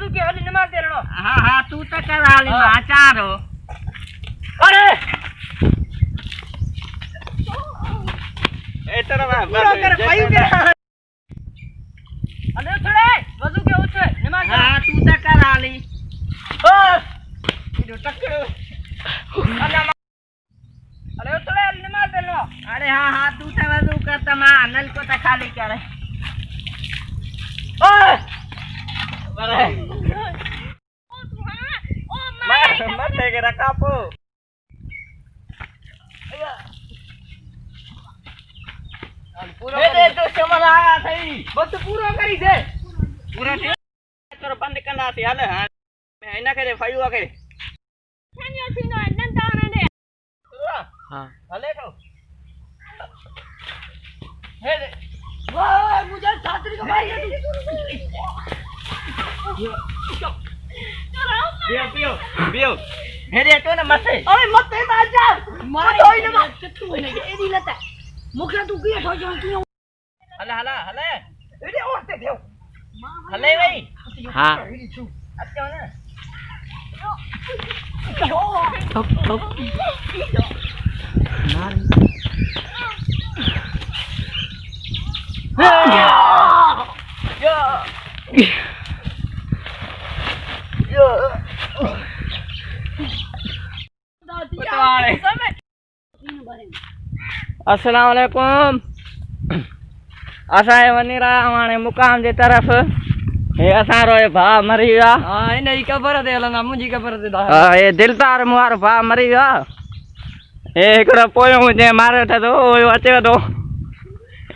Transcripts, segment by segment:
वजू के हली नमाज दे रहो। हां हां तू तो कर हाली आचार हो। अरे ए तेरा पूरा कर पायू के अरे थोड़े वजू के उठ नमाज। हां तू तो कर हाली। ओ ये टक्कर अरे थोड़े हली नमाज दे लो। अरे हां हां तू तो वजू कर तमा नल को तो खाली कर। ओ बरे मत के रखा पो। पूरा दे तो समझ आया थई बस पूरा करी दे पूरा तेरो बंद करना थी हाल। हां मैं इना करे फायू आके छनियो छीनो नंदा ने हां हले तो हे दे वाह मुझे छात्री को भाई पियो पियो मेरे तो ना मत अरे मत ना जा मार होई ना तू ने एडी लता मुखरा तू किए ठो जा क्यों हला हला हले एडी ओरते देव हले भाई हां अच्छा ना ठोक ठोक मार अस्सलाम वालेकुम। असां वञी रहिया हाणे मुकाम जे तरफ़। हे असां रो भा मरी विया। हां इन जी ख़बर ते हलंदा मुंहिंजी ख़बर ते दा हा हे दिलदार मुआर भा मरी विया। हे हिकिड़ो पोयों जंहिं मारियो अथसि उहो अचे थो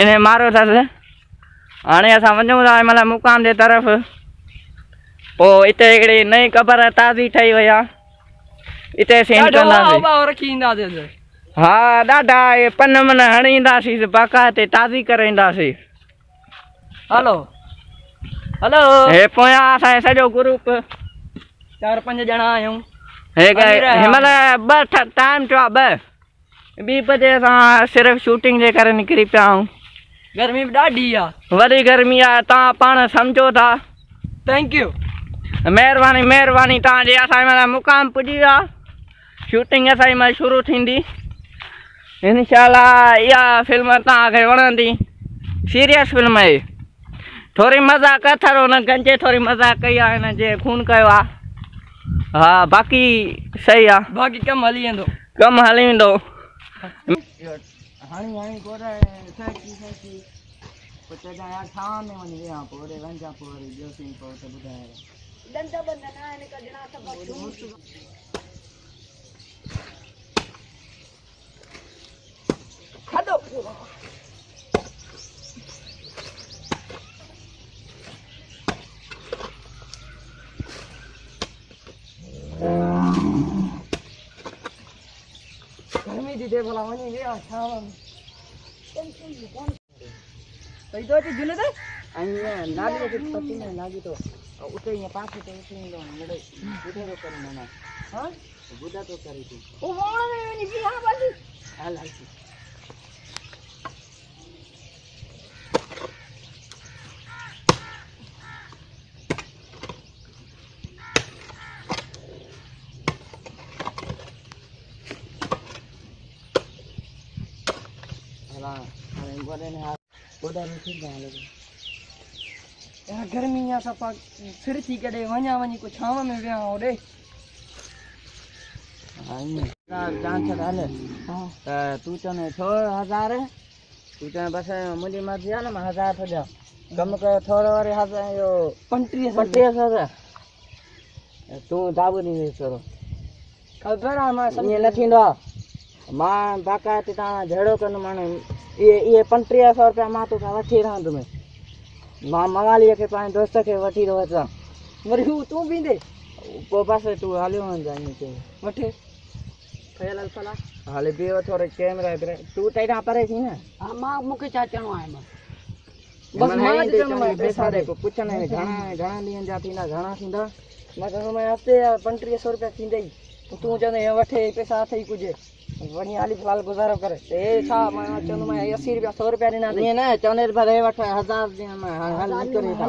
इने मारियो अथसि। हाणे असां वञूं था हिनमहिल मुकाम जे तरफ़। पोइ हिते हिकिड़ी नई क़बर ताज़ी ठही वई आहे हिते सीन कंदासीं। रखी ईंदासीं हा ॾाढा हे पन मन हणी ईंदासीं बाक़ाइदे ताज़ी करे ईंदासीं। हेलो हेलो हे पोयां असांजो सॼो ग्रुप 4-5 ॼणा आहियूं। हे हिनमहिल ॿ टाइम थियो आहे 2 बजे असां सिर्फ़ु शूटिंग जे करे निकिरी पिया आहियूं। गर्मी बि ॾाढी आहे वॾी गर्मी आहे तव्हां पाण सम्झो था। थैंक यू महिरबानी महिरबानी तव्हांजी। असां हिनमहिल मुकाम पुॼी विया। शूटिंग असांजी महिल शुरू थींदी इंशाअल्लाह। इहा फिल्म तव्हांखे वणंदी। सीरियस फिल्म आहे। थोरी मज़ाक अथव हुन गंजे थोरी मज़ाक कई आहे हिन जे खून कयो आहे। हा बाक़ी सही आहे। बाक़ी कमु हली वेंदो कमु हली वेंदो। हाणी हाणी कोरा साकी साकी पता यार छाव में वञी विया पोइ वञा पोइ वरी ॿियो सीन पोइ त ॿुधाए डंडा बंदा न आहिनि कढणा सभु खाधो गर्मी थी थिए भला वञी विया छाव में सही तो अची जुने ते ऐं लागी तो पती न लागी तो उते ईअं पासे ते उते ईंदो मिड़े ॿुधे थो करे माना। हां ॿुधा थो करे तूं ओ वण में वञी बिहा बाजी हल हल हला हाणे बोले ने ॿुधा थी ॻाल्हि यार गर्मी या सपा सिर थी कॾे वञा वञी को छाव में विया होॾे। जांच हल त तूं चवंदे 6000 तूं चवंदे बसि मुंहिंजी मर्ज़ी आहे न मां 1000 थो ॾियां। कमु कयो थोरो वरी इहो 35,000 तूं दाबू ॾींदे थोरो ख़बर आहे मां ईअं न थींदो आहे। मां बाक़ाइदे तव्हां जहिड़ो कंदुमि हाणे इहे 3500 रुपया मां तोखां वठी रहंदुमि। मां मवालीअ खे पंहिंजे दोस्त खे वठी थो अचां वरी हू तूं पींदे पोइ बसि तूं हलियो वञजांइ ईअं चई वठे ख़याल फला हाले बीहो थोरो कैमरा तूं तेॾां परे थी न। हा मां मूंखे छा चवणो आहे मां बस मां पैसा दे को पुछण में घणा ॾींहंनि जा थींदा घणा थींदा। मां चवंदो मैं हफ़्ते जा 3500 रुपया थींदा ई तूं चवंदे वठे पैसा हथ ई कुझु वञी हाली फ़िलहाल गुज़ारो करे हे छा मां चवंदो मैं 80 रुपया 100 रुपया ॾिना ईअं न चवंदे भले वठ 1000 ॾियां मां हल निकिरे था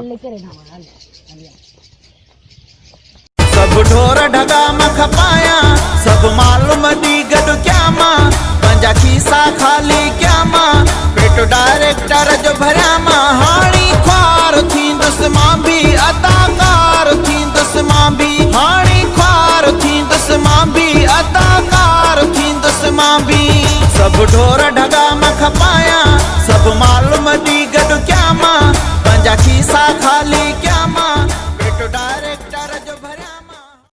ढगा में खपाया सब मालूम दी गड क्या मां पंजा खीसा खाली क्या मां पेट डायरेक्टर जो भरिया मां हाड़ी ख्वार थी दुस मां भी अदा